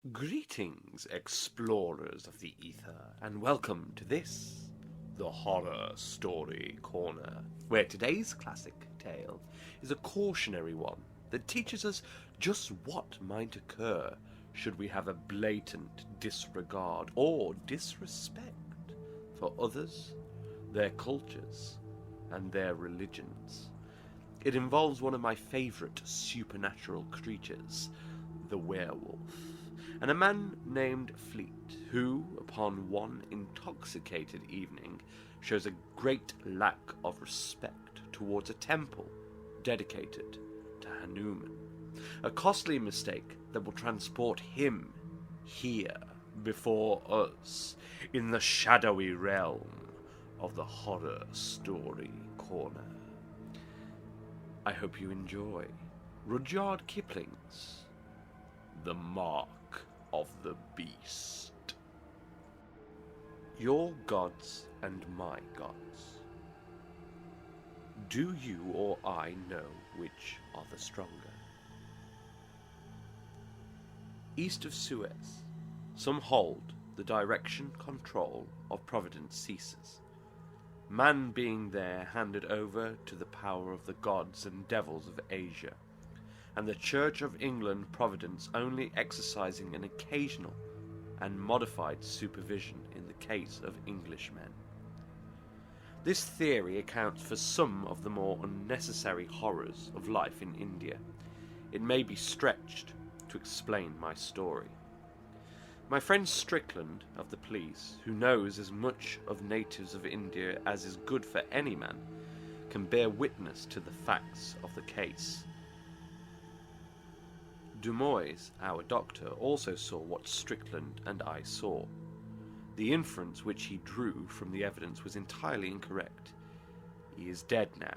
Greetings, explorers of the ether, and welcome to this, the Horror Story Corner, where today's classic tale is a cautionary one that teaches us just what might occur should we have a blatant disregard or disrespect for others, their cultures, and their religions. It involves one of my favourite supernatural creatures, the werewolf, and a man named Fleet, who, upon one intoxicated evening, shows a great lack of respect towards a temple dedicated to Hanuman. A costly mistake that will transport him here before us in the shadowy realm of the Horror Story Corner. I hope you enjoy Rudyard Kipling's The Mark of the Beast. Your gods and my gods. Do you or I know which are the stronger? East of Suez, some hold the direction control of Providence ceases, man being there handed over to the power of the gods and devils of Asia, and the Church of England Providence only exercising an occasional and modified supervision in the case of Englishmen. This theory accounts for some of the more unnecessary horrors of life in India. It may be stretched to explain my story. My friend Strickland of the police, who knows as much of natives of India as is good for any man, can bear witness to the facts of the case. Dumois, our doctor, also saw what Strickland and I saw. The inference which he drew from the evidence was entirely incorrect. He is dead now.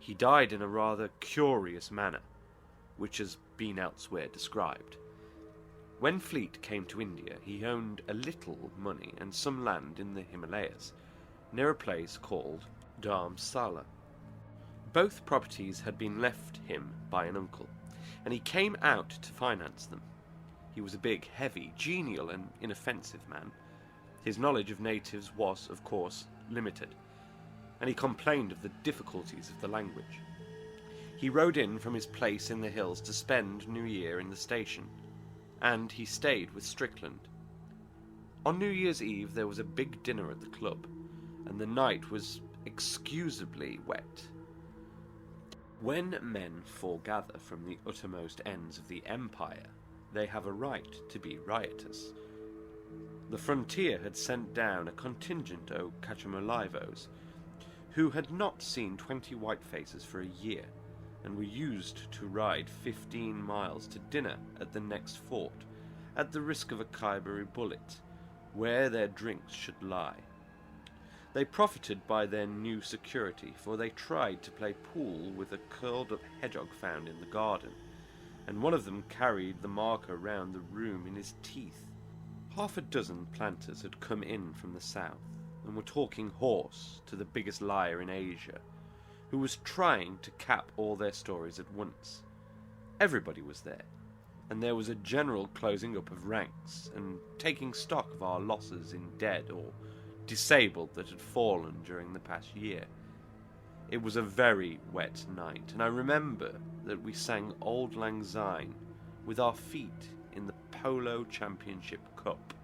He died in a rather curious manner, which has been elsewhere described. When Fleet came to India, he owned a little money and some land in the Himalayas, near a place called Dharamsala. Both properties had been left him by an uncle, and he came out to finance them. He was a big, heavy, genial, and inoffensive man. His knowledge of natives was, of course, limited, and he complained of the difficulties of the language. He rode in from his place in the hills to spend New Year in the station, and he stayed with Strickland. On New Year's Eve there was a big dinner at the club, and the night was excusably wet. When men foregather from the uttermost ends of the empire, they have a right to be riotous. The frontier had sent down a contingent of Cachamalivos, who had not seen 20 white faces for a year, and were used to ride 15 miles to dinner at the next fort, at the risk of a Khyber bullet, where their drinks should lie. They profited by their new security, for they tried to play pool with a curled-up hedgehog found in the garden, and one of them carried the marker round the room in his teeth. Half a dozen planters had come in from the south, and were talking horse to the biggest liar in Asia, who was trying to cap all their stories at once. Everybody was there, and there was a general closing up of ranks, and taking stock of our losses in dead or disabled that had fallen during the past year. It was a very wet night, and I remember that we sang Auld Lang Syne with our feet in the Polo Championship Cup,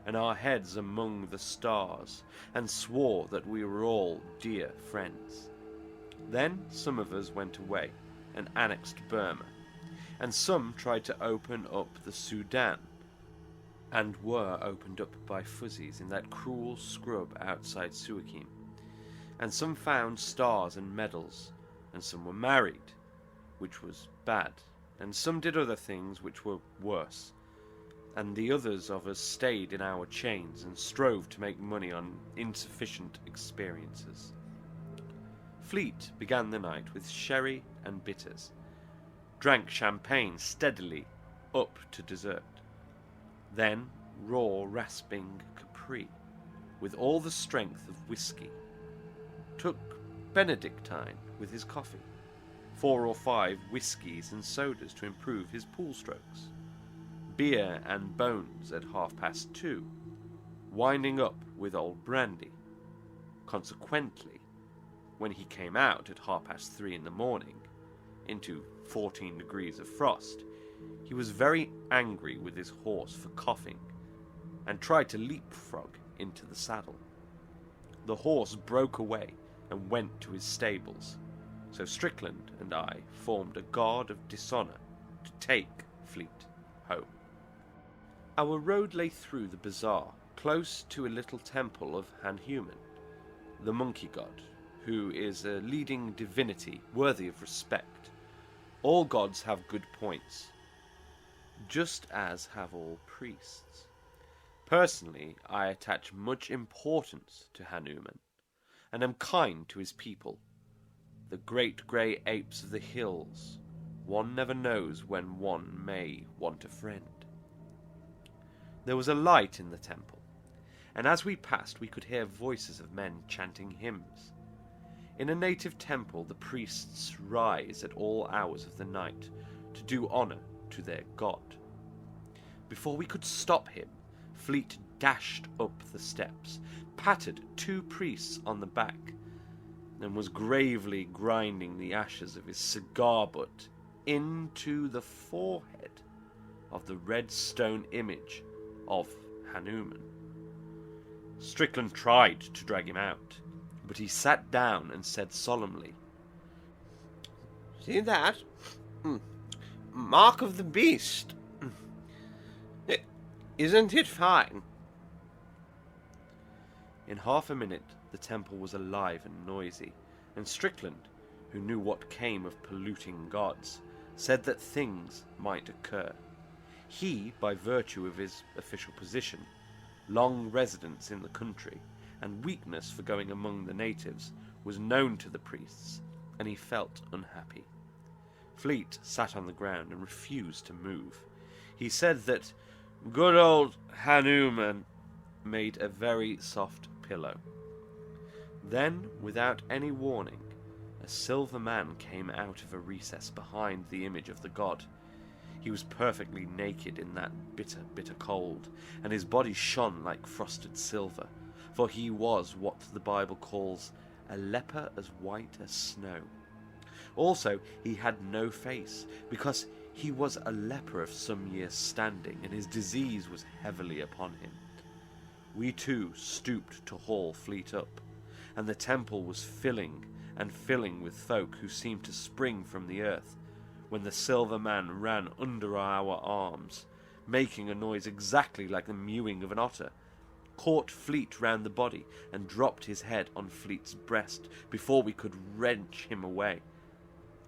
and our heads among the stars, and swore that we were all dear friends. Then some of us went away and annexed Burma, and some tried to open up the Sudan, and were opened up by fuzzies in that cruel scrub outside Suakim. And some found stars and medals, and some were married, which was bad, and some did other things which were worse, and the others of us stayed in our chains and strove to make money on insufficient experiences. Fleet began the night with sherry and bitters, drank champagne steadily up to dessert, then raw rasping Capri with all the strength of whiskey, took Benedictine with his coffee, 4 or 5 whiskies and sodas to improve his pool strokes, beer and bones at 2:30, winding up with old brandy. Consequently, when he came out at 3:30 in the morning, into 14 degrees of frost, he was very angry with his horse for coughing, and tried to leapfrog into the saddle. The horse broke away and went to his stables, so Strickland and I formed a guard of dishonour to take Fleet home. Our road lay through the bazaar, close to a little temple of Hanhuman, the monkey god, who is a leading divinity worthy of respect. All gods have good points, just as have all priests. Personally, I attach much importance to Hanuman, and am kind to his people. The great grey apes of the hills, one never knows when one may want a friend. There was a light in the temple, and as we passed we could hear voices of men chanting hymns. In a native temple, the priests rise at all hours of the night to do honour to their god. Before we could stop him, Fleet dashed up the steps, patted 2 priests on the back, and was gravely grinding the ashes of his cigar butt into the forehead of the red stone image of Hanuman. Strickland tried to drag him out, but he sat down and said solemnly, "See that? Mark of the beast. Isn't it fine?" In half a minute the temple was alive and noisy, and Strickland, who knew what came of polluting gods, said that things might occur. He, by virtue of his official position, long residence in the country, and weakness for going among the natives, was known to the priests, and he felt unhappy. Fleet sat on the ground and refused to move. He said that good old Hanuman made a very soft pillow. Then, without any warning, a silver man came out of a recess behind the image of the god. He was perfectly naked in that bitter, bitter cold, and his body shone like frosted silver, for he was what the Bible calls a leper as white as snow. Also, he had no face, because he was a leper of some years' standing, and his disease was heavily upon him. We too stooped to haul Fleet up, and the temple was filling and filling with folk who seemed to spring from the earth, when the silver man ran under our arms, making a noise exactly like the mewing of an otter, caught Fleet round the body, and dropped his head on Fleet's breast before we could wrench him away.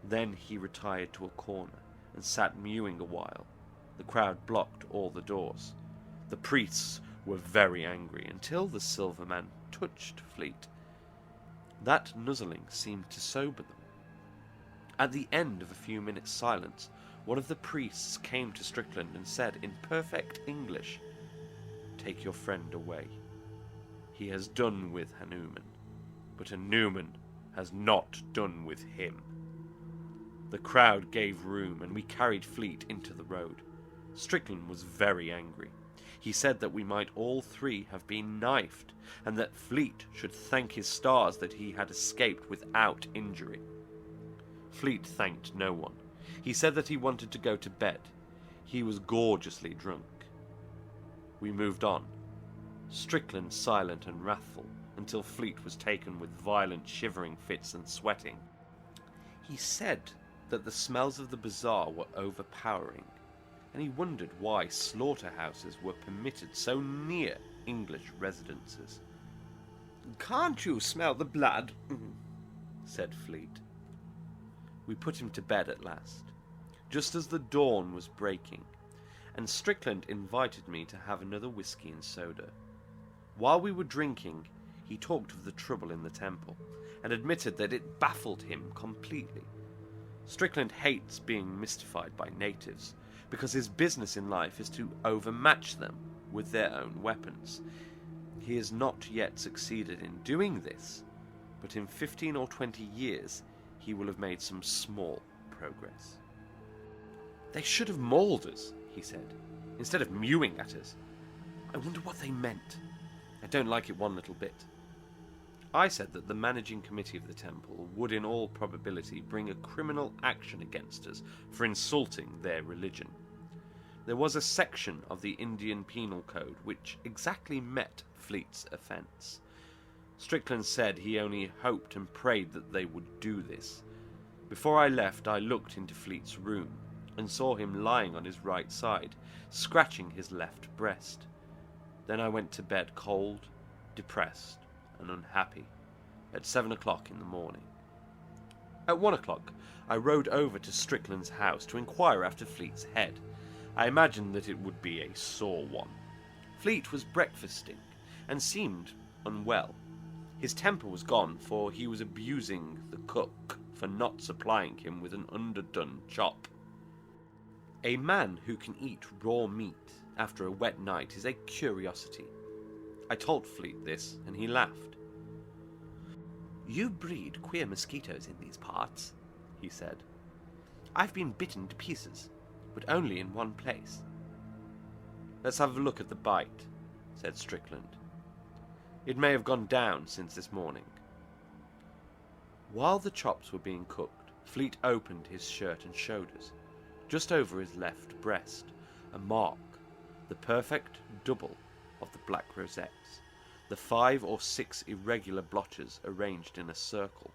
Then he retired to a corner and sat mewing a while. The crowd blocked all the doors. The priests were very angry until the silver man touched Fleet. That nuzzling seemed to sober them. At the end of a few minutes' silence, one of the priests came to Strickland and said in perfect English, "Take your friend away. He has done with Hanuman, but Hanuman has not done with him." The crowd gave room, and we carried Fleet into the road. Strickland was very angry. He said that we might all 3 have been knifed, and that Fleet should thank his stars that he had escaped without injury. Fleet thanked no one. He said that he wanted to go to bed. He was gorgeously drunk. We moved on, Strickland silent and wrathful, until Fleet was taken with violent shivering fits and sweating. He said that the smells of the bazaar were overpowering, and he wondered why slaughterhouses were permitted so near English residences. "Can't you smell the blood?" said Fleet. We put him to bed at last, just as the dawn was breaking, and Strickland invited me to have another whiskey and soda. While we were drinking, he talked of the trouble in the temple, and admitted that it baffled him completely. Strickland hates being mystified by natives, because his business in life is to overmatch them with their own weapons. He has not yet succeeded in doing this, but in 15 or 20 years he will have made some small progress. "They should have mauled us," he said, instead of mewing at us. I wonder what they meant. I don't like it one little bit. I said that the managing committee of the temple would in all probability bring a criminal action against us for insulting their religion. There was a section of the Indian Penal Code which exactly met Fleet's offence. Strickland said he only hoped and prayed that they would do this. Before I left, I looked into Fleet's room and saw him lying on his right side, scratching his left breast. Then I went to bed cold, depressed, and unhappy at 7 o'clock in the morning. At 1 o'clock, I rode over to Strickland's house to inquire after Fleet's head. I imagined that it would be a sore one. Fleet was breakfasting and seemed unwell. His temper was gone, for he was abusing the cook for not supplying him with an underdone chop. A man who can eat raw meat after a wet night is a curiosity. I told Fleet this, and he laughed. "You breed queer mosquitoes in these parts," he said. "I've been bitten to pieces, but only in one place." "Let's have a look at the bite," said Strickland. "It may have gone down since this morning." While the chops were being cooked, Fleet opened his shirt and showed us, just over his left breast, a mark, the perfect double of the black rosettes, the 5 or 6 irregular blotches arranged in a circle,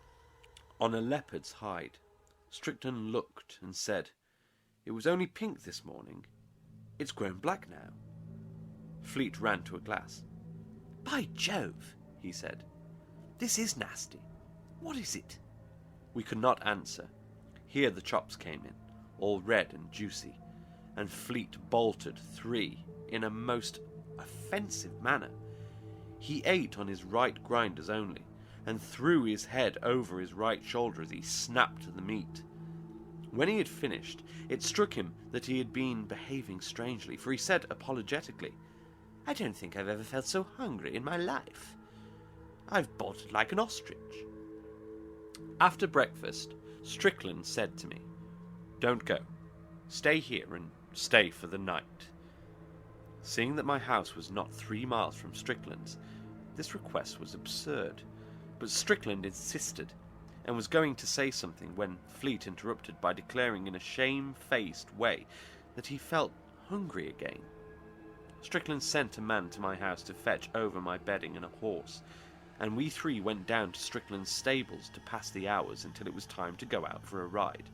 on a leopard's hide. Strickland looked and said, "It was only pink this morning. It's grown black now." Fleet ran to a glass. "By Jove," he said, "this is nasty. What is it?" We could not answer. Here the chops came in, all red and juicy, and Fleet bolted 3 in a most offensive manner. He ate on his right grinders only, and threw his head over his right shoulder as he snapped the meat. When he had finished, it struck him that he had been behaving strangely, for he said apologetically, "I don't think I've ever felt so hungry in my life. I've bolted like an ostrich." After breakfast, Strickland said to me, "Don't go. Stay here and stay for the night." Seeing that my house was not 3 miles from Strickland's, this request was absurd, but Strickland insisted, and was going to say something when Fleet interrupted by declaring in a shame-faced way that he felt hungry again. Strickland sent a man to my house to fetch over my bedding and a horse, and we 3 went down to Strickland's stables to pass the hours until it was time to go out for a ride.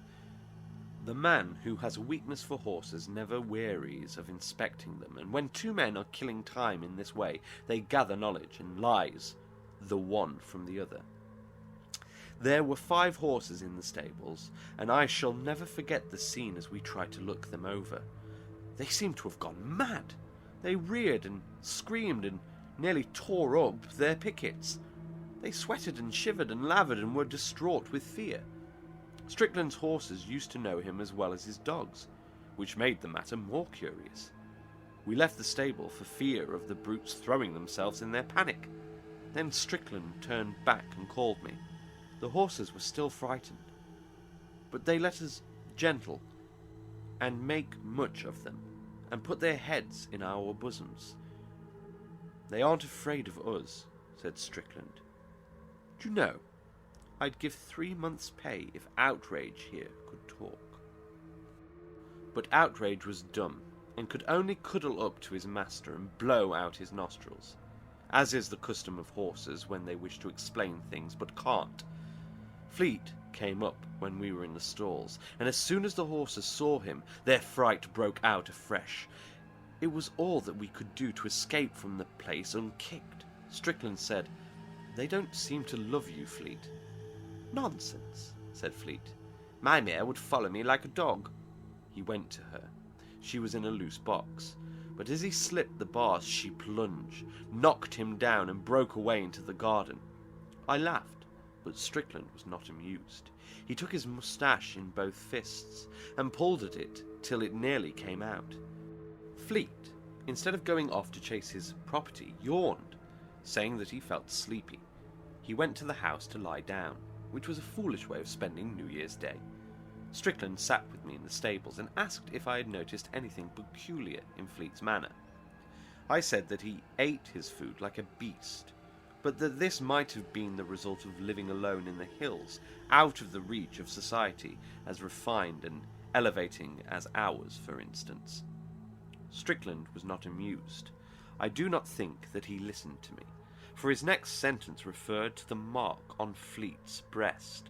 The man who has a weakness for horses never wearies of inspecting them, and when 2 men are killing time in this way, they gather knowledge and lies, the one from the other. There were 5 horses in the stables, and I shall never forget the scene as we tried to look them over. They seemed to have gone mad. They reared and screamed and nearly tore up their pickets. They sweated and shivered and lavered and were distraught with fear. Strickland's horses used to know him as well as his dogs, which made the matter more curious. We left the stable for fear of the brutes throwing themselves in their panic. Then Strickland turned back and called me. The horses were still frightened, but they let us gentle and make much of them, and put their heads in our bosoms. "They aren't afraid of us," said Strickland. "Do you know, I'd give 3 months' pay if Outrage here could talk." But Outrage was dumb, and could only cuddle up to his master and blow out his nostrils, as is the custom of horses when they wish to explain things but can't. Fleet came up when we were in the stalls, and as soon as the horses saw him, their fright broke out afresh. It was all that we could do to escape from the place unkicked. Strickland said, "They don't seem to love you, Fleet." "Nonsense," said Fleet. "My mare would follow me like a dog." He went to her. She was in a loose box, but as he slipped the bars she plunged, knocked him down and broke away into the garden. I laughed, but Strickland was not amused. He took his moustache in both fists and pulled at it till it nearly came out. Fleet, instead of going off to chase his property, yawned, saying that he felt sleepy. He went to the house to lie down, which was a foolish way of spending New Year's Day. Strickland sat with me in the stables and asked if I had noticed anything peculiar in Fleet's manner. I said that he ate his food like a beast, but that this might have been the result of living alone in the hills, out of the reach of society as refined and elevating as ours, for instance. Strickland was not amused. I do not think that he listened to me, for his next sentence referred to the mark on Fleet's breast,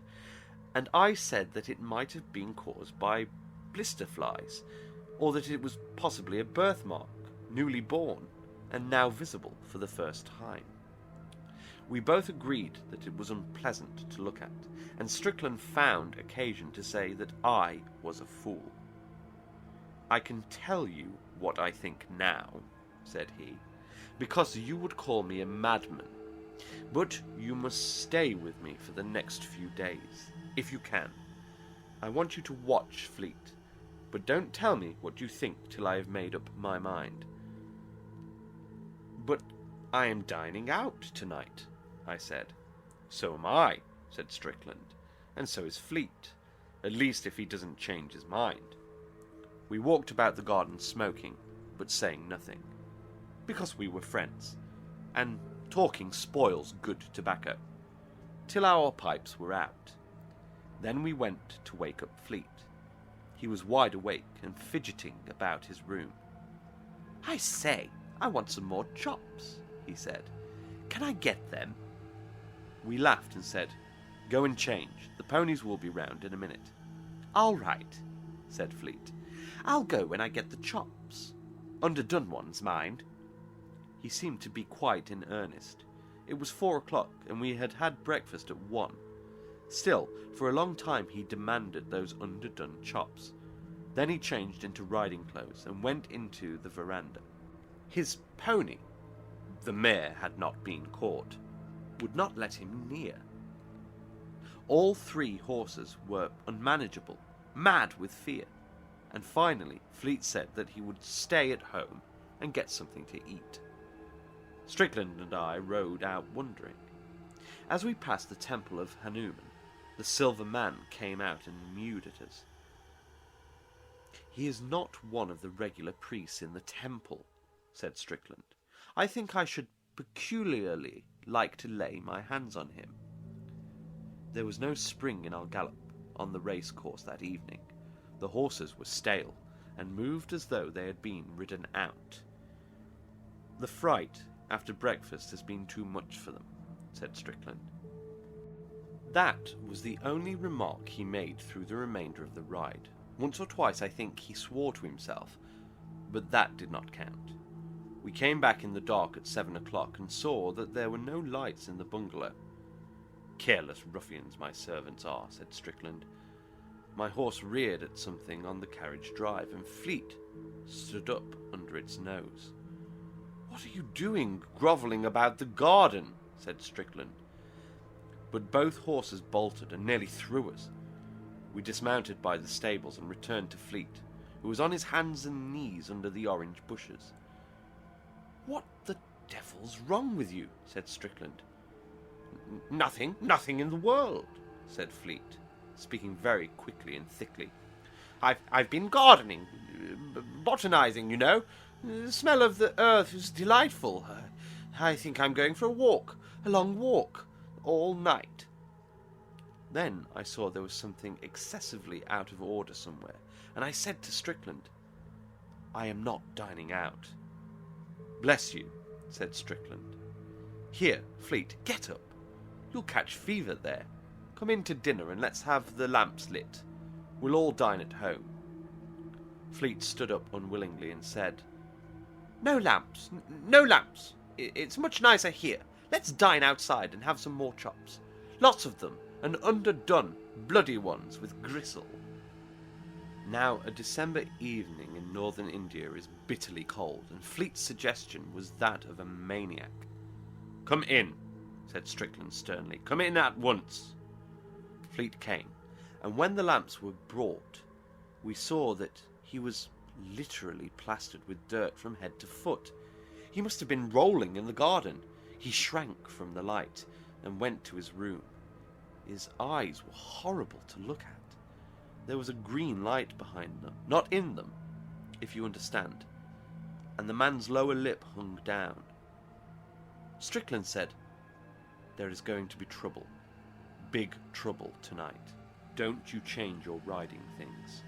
and I said that it might have been caused by blister flies, or that it was possibly a birthmark, newly born, and now visible for the first time. We both agreed that it was unpleasant to look at, and Strickland found occasion to say that I was a fool. "I can tell you what I think now," said he, "because you would call me a madman. But you must stay with me for the next few days, if you can. I want you to watch Fleet, but don't tell me what you think till I have made up my mind." "But I am dining out tonight," I said. "So am I," said Strickland, "and so is Fleet, at least if he doesn't change his mind." We walked about the garden smoking, but saying nothing, because we were friends, and talking spoils good tobacco, till our pipes were out. Then we went to wake up Fleet. He was wide awake and fidgeting about his room. "I say, I want some more chops," he said. "Can I get them?" We laughed and said, "Go and change. The ponies will be round in a minute." "All right," said Fleet. "I'll go when I get the chops. Underdone ones, mind." He seemed to be quite in earnest. It was 4 o'clock, and we had had breakfast at 1. Still, for a long time he demanded those underdone chops. Then he changed into riding clothes and went into the veranda. His pony, the mare had not been caught, would not let him near. All 3 horses were unmanageable, mad with fear, and finally Fleet said that he would stay at home and get something to eat. Strickland and I rode out wondering. As we passed the temple of Hanuman, the silver man came out and mewed at us. "He is not one of the regular priests in the temple," said Strickland. "I think I should peculiarly like to lay my hands on him." There was no spring in our gallop on the race course that evening. The horses were stale, and moved as though they had been ridden out. "The fright after breakfast has been too much for them," said Strickland. That was the only remark he made through the remainder of the ride. Once or twice I think he swore to himself, but that did not count. We came back in the dark at 7 o'clock and saw that there were no lights in the bungalow. "Careless ruffians my servants are," said Strickland. My horse reared at something on the carriage drive, and Fleet stood up under its nose. "What are you doing, grovelling about the garden?" said Strickland. But both horses bolted and nearly threw us. We dismounted by the stables and returned to Fleet, who was on his hands and knees under the orange bushes. "What the devil's wrong with you?" said Strickland. Nothing in the world," said Fleet, speaking very quickly and thickly. I've been gardening, botanizing, you know. The smell of the earth is delightful. I think I'm going for a long walk, all night." Then I saw there was something excessively out of order somewhere, and I said to Strickland, "I am not dining out." "Bless you," said Strickland. "Here, Fleet, get up. You'll catch fever there. Come in to dinner and let's have the lamps lit. We'll all dine at home." Fleet stood up unwillingly and said, No lamps. It's much nicer here. Let's dine outside and have some more chops. Lots of them, and underdone, bloody ones with gristle." Now, a December evening in northern India is bitterly cold, and Fleet's suggestion was that of a maniac. "Come in," said Strickland sternly. "Come in at once." Fleet came, and when the lamps were brought, we saw that he was literally plastered with dirt from head to foot. He must have been rolling in the garden. He shrank from the light and went to his room. His eyes were horrible to look at. There was a green light behind them, not in them, if you understand, and the man's lower lip hung down. Strickland said, "There is going to be trouble. Big trouble tonight. Don't you change your riding things."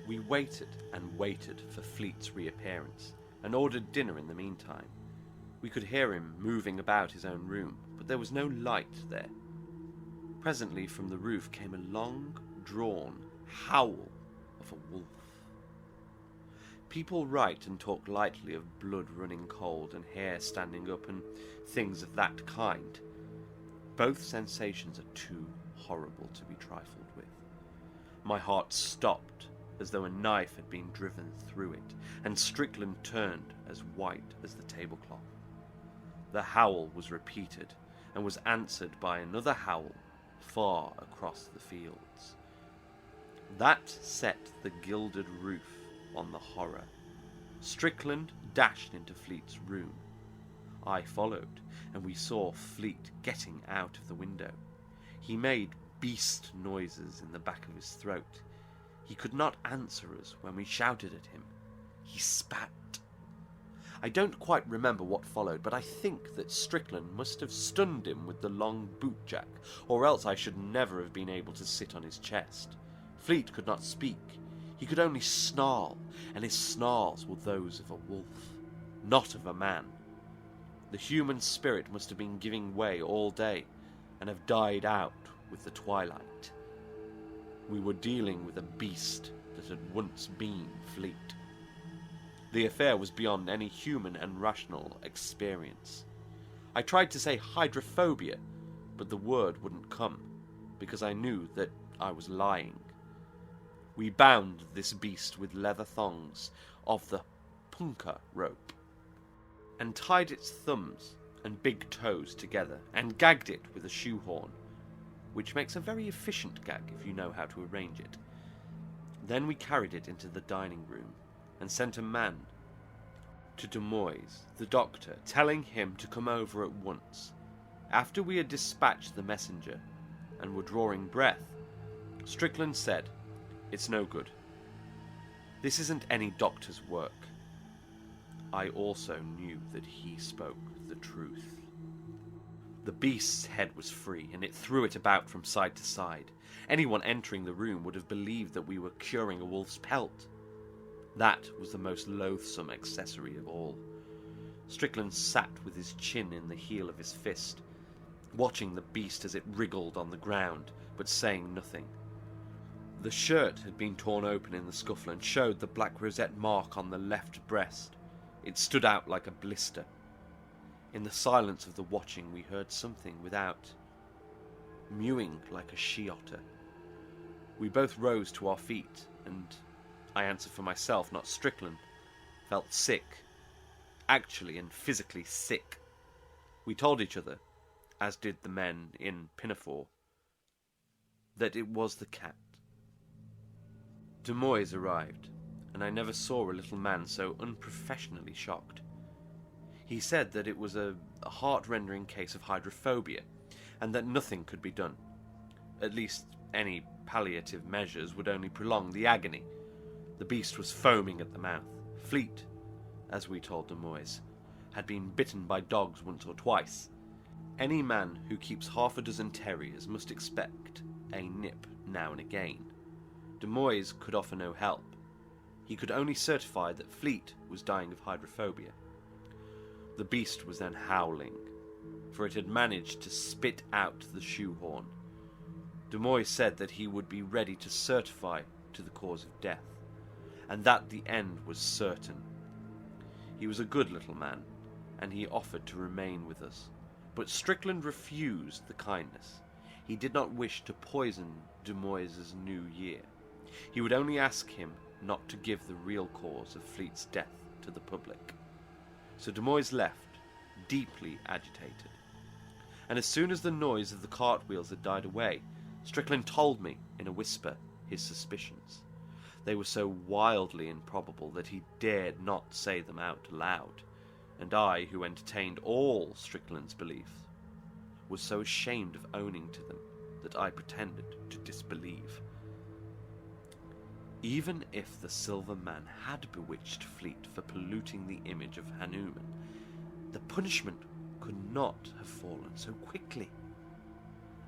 We waited and waited for Fleet's reappearance, and ordered dinner in the meantime. We could hear him moving about his own room, but there was no light there. Presently from the roof came a long, drawn howl of a wolf. People write and talk lightly of blood running cold and hair standing up and things of that kind. Both sensations are too horrible to be trifled with. My heart stopped as though a knife had been driven through it, and Strickland turned as white as the tablecloth. The howl was repeated, and was answered by another howl far across the fields. That set the gilded roof on the horror. Strickland dashed into Fleet's room. I followed, and we saw Fleet getting out of the window. He made beast noises in the back of his throat. He could not answer us when we shouted at him. He spat. I don't quite remember what followed, but I think that Strickland must have stunned him with the long bootjack, or else I should never have been able to sit on his chest. Fleet could not speak. He could only snarl, and his snarls were those of a wolf, not of a man. The human spirit must have been giving way all day, and have died out with the twilight. We were dealing with a beast that had once been Fleet. The affair was beyond any human and rational experience. I tried to say hydrophobia, but the word wouldn't come, because I knew that I was lying. We bound this beast with leather thongs of the punka rope, and tied its thumbs and big toes together, and gagged it with a shoehorn, which makes a very efficient gag if you know how to arrange it. Then we carried it into the dining room, and sent a man to Demois, the doctor, telling him to come over at once. After we had dispatched the messenger, and were drawing breath, Strickland said, "It's no good. This isn't any doctor's work." I also knew that he spoke the truth. The beast's head was free, and it threw it about from side to side. Anyone entering the room would have believed that we were curing a wolf's pelt. That was the most loathsome accessory of all. Strickland sat with his chin in the heel of his fist, watching the beast as it wriggled on the ground, but saying nothing. The shirt had been torn open in the scuffle and showed the black rosette mark on the left breast. It stood out like a blister. In the silence of the watching we heard something without, mewing like a she-otter. We both rose to our feet, and I answer for myself, not Strickland, felt sick, actually and physically sick. We told each other, as did the men in Pinafore, that it was the cat. Demois arrived, and I never saw a little man so unprofessionally shocked. He said that it was a heart-rendering case of hydrophobia, and that nothing could be done. At least any palliative measures would only prolong the agony. The beast was foaming at the mouth. Fleet, as we told Demois, had been bitten by dogs once or twice. Any man who keeps half a dozen terriers must expect a nip now and again. Demois could offer no help. He could only certify that Fleet was dying of hydrophobia. The beast was then howling, for it had managed to spit out the shoehorn. Demois said that he would be ready to certify to the cause of death, and that the end was certain. He was a good little man, and he offered to remain with us, but Strickland refused the kindness. He did not wish to poison Demois's new year. He would only ask him not to give the real cause of Fleet's death to the public. So Demois left, deeply agitated. And as soon as the noise of the cartwheels had died away, Strickland told me, in a whisper, his suspicions. They were so wildly improbable that he dared not say them out loud, and I, who entertained all Strickland's beliefs, was so ashamed of owning to them that I pretended to disbelieve. Even if the Silver Man had bewitched Fleet for polluting the image of Hanuman, the punishment could not have fallen so quickly.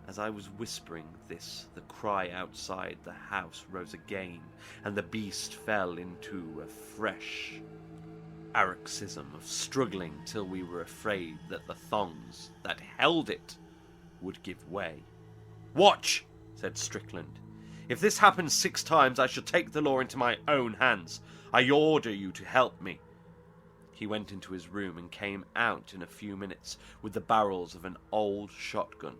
As I was whispering this, the cry outside the house rose again, and the beast fell into a fresh paroxysm of struggling till we were afraid that the thongs that held it would give way. "Watch," said Strickland. "If this happens 6 times, I shall take the law into my own hands. I order you to help me." He went into his room and came out in a few minutes with the barrels of an old shotgun,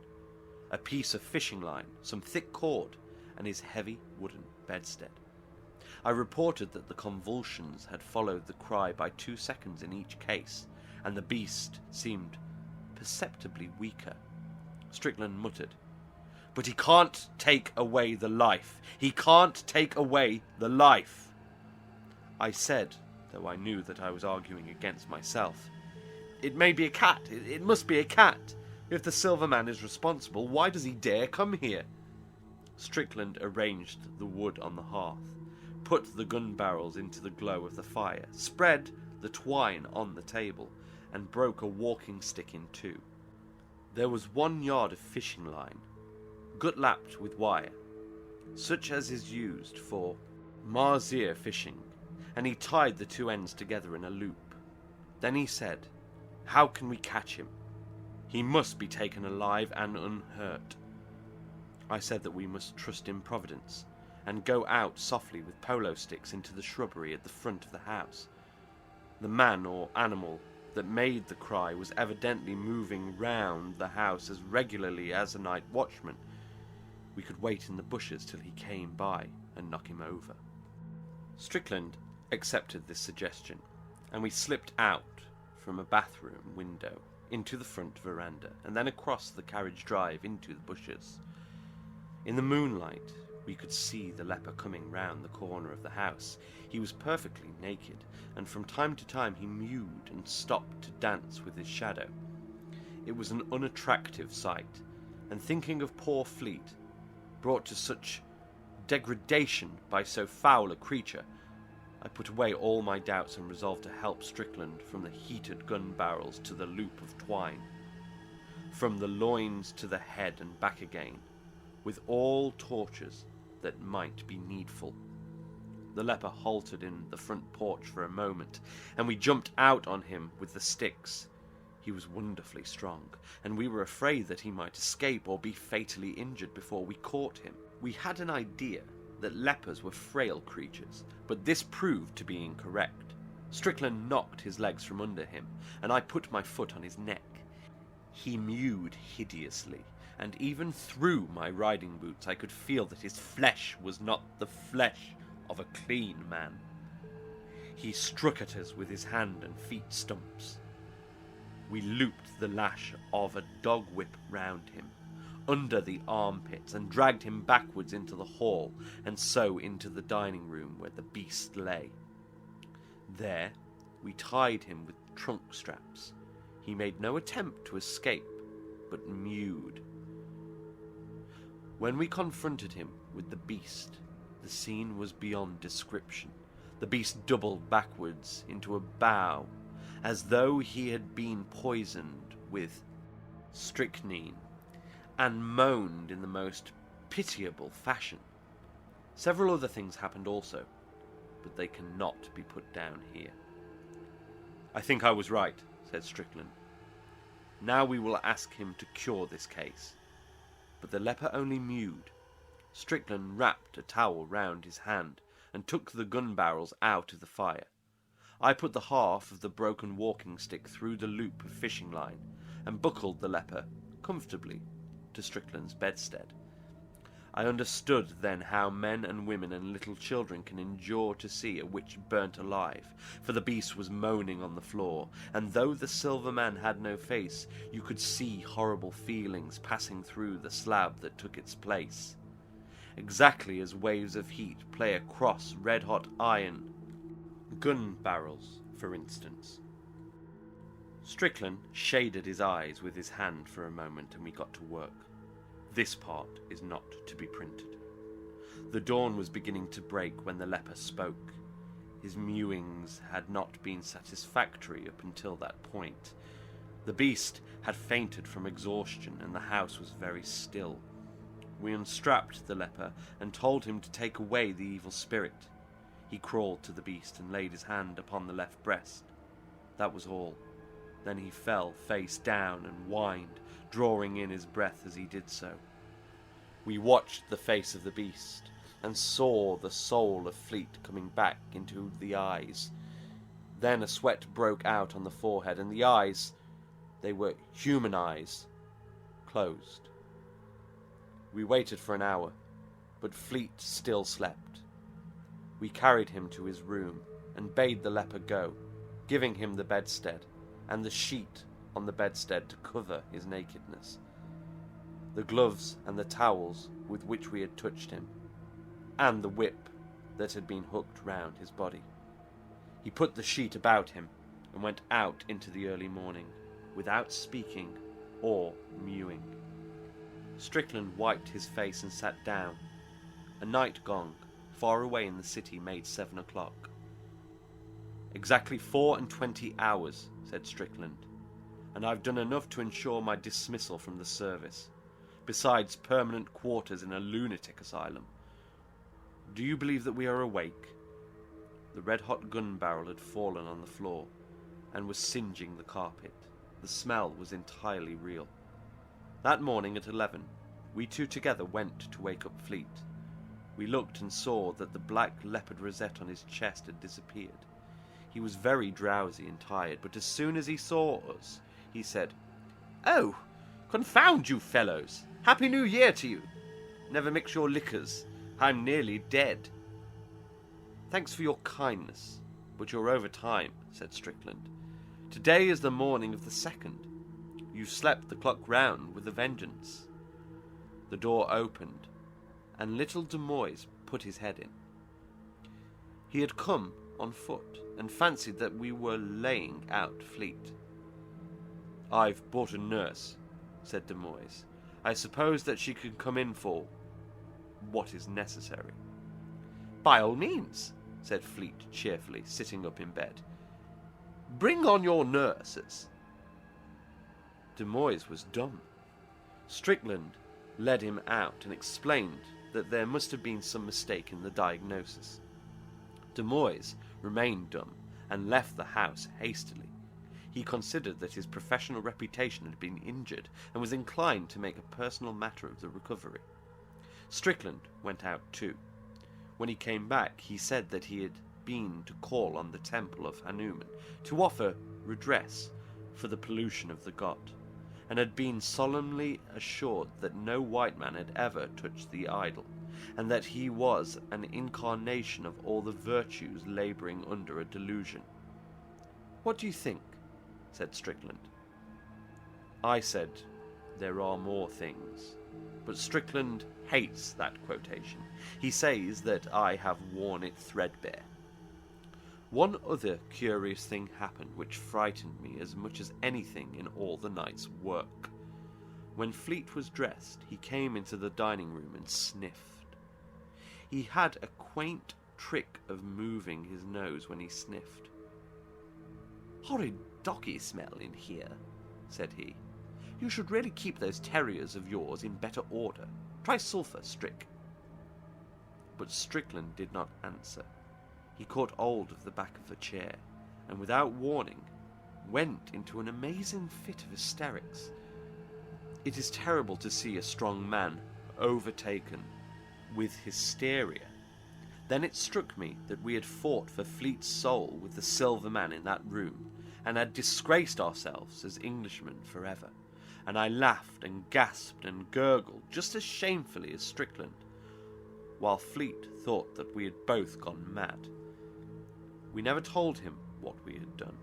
a piece of fishing line, some thick cord, and his heavy wooden bedstead. I reported that the convulsions had followed the cry by 2 seconds in each case, and the beast seemed perceptibly weaker. Strickland muttered, "But he can't take away the life. He can't take away the life." I said, though I knew that I was arguing against myself, "It may be a cat. It must be a cat. If the Silver Man is responsible, why does he dare come here?" Strickland arranged the wood on the hearth, put the gun barrels into the glow of the fire, spread the twine on the table, and broke a walking stick in 2. There was 1 yard of fishing line, gut-lapped with wire, such as is used for mahseer fishing, and he tied the 2 ends together in a loop. Then he said, "How can we catch him? He must be taken alive and unhurt." I said that we must trust in Providence, and go out softly with polo sticks into the shrubbery at the front of the house. The man or animal that made the cry was evidently moving round the house as regularly as a night watchman. We could wait in the bushes till he came by and knock him over. Strickland accepted this suggestion, and we slipped out from a bathroom window into the front veranda, and then across the carriage drive into the bushes. In the moonlight, we could see the leper coming round the corner of the house. He was perfectly naked, and from time to time he mewed and stopped to dance with his shadow. It was an unattractive sight, and thinking of poor Fleet, brought to such degradation by so foul a creature, I put away all my doubts and resolved to help Strickland from the heated gun barrels to the loop of twine, from the loins to the head and back again, with all tortures that might be needful. The leper halted in the front porch for a moment, and we jumped out on him with the sticks. He was wonderfully strong, and we were afraid that he might escape or be fatally injured before we caught him. We had an idea that lepers were frail creatures, but this proved to be incorrect. Strickland knocked his legs from under him, and I put my foot on his neck. He mewed hideously, and even through my riding boots I could feel that his flesh was not the flesh of a clean man. He struck at us with his hand and feet stumps. We looped the lash of a dog whip round him, under the armpits, and dragged him backwards into the hall, and so into the dining room where the beast lay. There we tied him with trunk straps. He made no attempt to escape, but mewed. When we confronted him with the beast, the scene was beyond description. The beast doubled backwards into a bow, as though he had been poisoned with strychnine, and moaned in the most pitiable fashion. Several other things happened also, but they cannot be put down here. "I think I was right," said Strickland. "Now we will ask him to cure this case." But the leper only mewed. Strickland wrapped a towel round his hand and took the gun barrels out of the fire. I put the half of the broken walking stick through the loop of fishing line and buckled the leper comfortably to Strickland's bedstead. I understood then how men and women and little children can endure to see a witch burnt alive, for the beast was moaning on the floor, and though the Silver Man had no face, you could see horrible feelings passing through the slab that took its place, exactly as waves of heat play across red-hot iron, gun barrels, for instance. Strickland shaded his eyes with his hand for a moment, and we got to work. This part is not to be printed. The dawn was beginning to break when the leper spoke. His mewings had not been satisfactory up until that point. The beast had fainted from exhaustion, and the house was very still. We unstrapped the leper and told him to take away the evil spirit. He crawled to the beast and laid his hand upon the left breast. That was all. Then he fell face down and whined, drawing in his breath as he did so. We watched the face of the beast and saw the soul of Fleet coming back into the eyes. Then a sweat broke out on the forehead, and the eyes, they were human eyes, closed. We waited for an hour, but Fleet still slept. We carried him to his room and bade the leper go, giving him the bedstead and the sheet on the bedstead to cover his nakedness, the gloves and the towels with which we had touched him, and the whip that had been hooked round his body. He put the sheet about him and went out into the early morning, without speaking or mewing. Strickland wiped his face and sat down. A night gong, far away in the city, made 7 o'clock. "Exactly 24 hours, said Strickland, "and I've done enough to ensure my dismissal from the service, besides permanent quarters in a lunatic asylum. Do you believe that we are awake?" The red-hot gun barrel had fallen on the floor and was singeing the carpet. The smell was entirely real. That morning at 11, we two together went to wake up Fleet. We looked and saw that the black leopard rosette on his chest had disappeared. He was very drowsy and tired, but as soon as he saw us, he said, "Oh, confound you fellows! Happy New Year to you! Never mix your liquors. I'm nearly dead." "Thanks for your kindness, but you're over time," said Strickland. "Today is the morning of the 2nd. You've slept the clock round with a vengeance." The door opened, and little de Moise put his head in. He had come on foot, and fancied that we were laying out Fleet. "I've brought a nurse," said de Moise. "I suppose that she can come in for what is necessary." "By all means," said Fleet cheerfully, sitting up in bed. "Bring on your nurses." De Moise was dumb. Strickland led him out and explained that there must have been some mistake in the diagnosis. De Moise remained dumb and left the house hastily. He considered that his professional reputation had been injured and was inclined to make a personal matter of the recovery. Strickland went out too. When he came back, he said that he had been to call on the temple of Hanuman to offer redress for the pollution of the god, and had been solemnly assured that no white man had ever touched the idol, and that he was an incarnation of all the virtues labouring under a delusion. "What do you think?" said Strickland. I said, "There are more things." But Strickland hates that quotation. He says that I have worn it threadbare. One other curious thing happened which frightened me as much as anything in all the night's work. When Fleet was dressed, he came into the dining room and sniffed. He had a quaint trick of moving his nose when he sniffed. "Horrid doggy smell in here," said he. "You should really keep those terriers of yours in better order. Try sulphur, Strick." But Strickland did not answer. He caught hold of the back of the chair, and without warning, went into an amazing fit of hysterics. It is terrible to see a strong man overtaken with hysteria. Then it struck me that we had fought for Fleet's soul with the silver man in that room, and had disgraced ourselves as Englishmen forever, and I laughed and gasped and gurgled just as shamefully as Strickland, while Fleet thought that we had both gone mad. We never told him what we had done.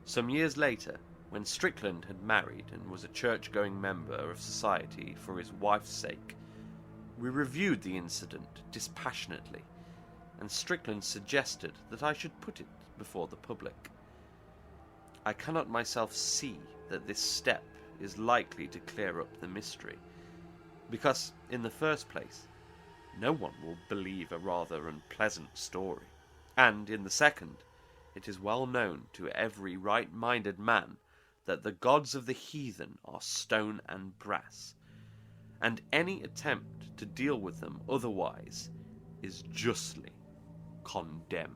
Some years later, when Strickland had married and was a church-going member of society for his wife's sake, we reviewed the incident dispassionately, and Strickland suggested that I should put it before the public. I cannot myself see that this step is likely to clear up the mystery, because, in the first place, no one will believe a rather unpleasant story. And in the second, it is well known to every right-minded man that the gods of the heathen are stone and brass, and any attempt to deal with them otherwise is justly condemned.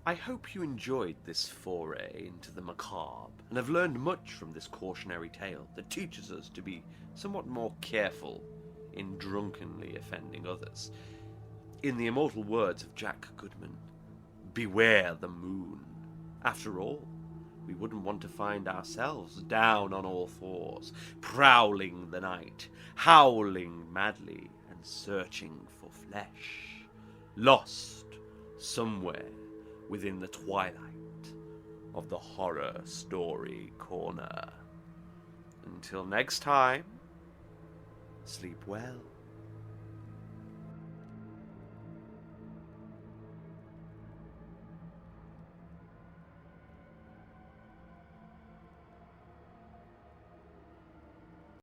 I hope you enjoyed this foray into the macabre, and have learned much from this cautionary tale that teaches us to be somewhat more careful in drunkenly offending others. In the immortal words of Jack Goodman, beware the moon. After all, we wouldn't want to find ourselves down on all fours, prowling the night, howling madly and searching for flesh, lost somewhere within the twilight of the horror story corner. Until next time, sleep well.